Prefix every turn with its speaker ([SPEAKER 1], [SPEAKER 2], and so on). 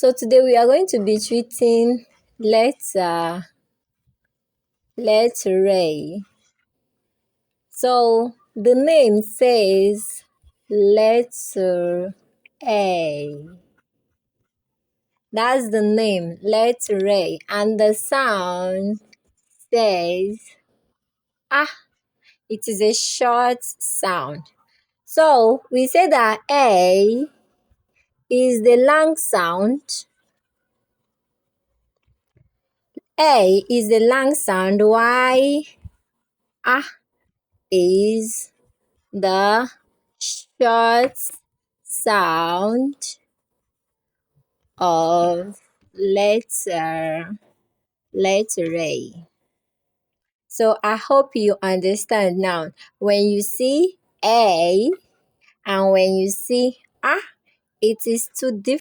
[SPEAKER 1] So today we are going to be treating letter A. So the name says letter A. That's the name, letter A. And the sound says ah. It is a short sound. So we say that A is the long sound. A is the long sound, while A is the short sound of letter A. So I hope you understand now. When you see A and when you see A, it is two different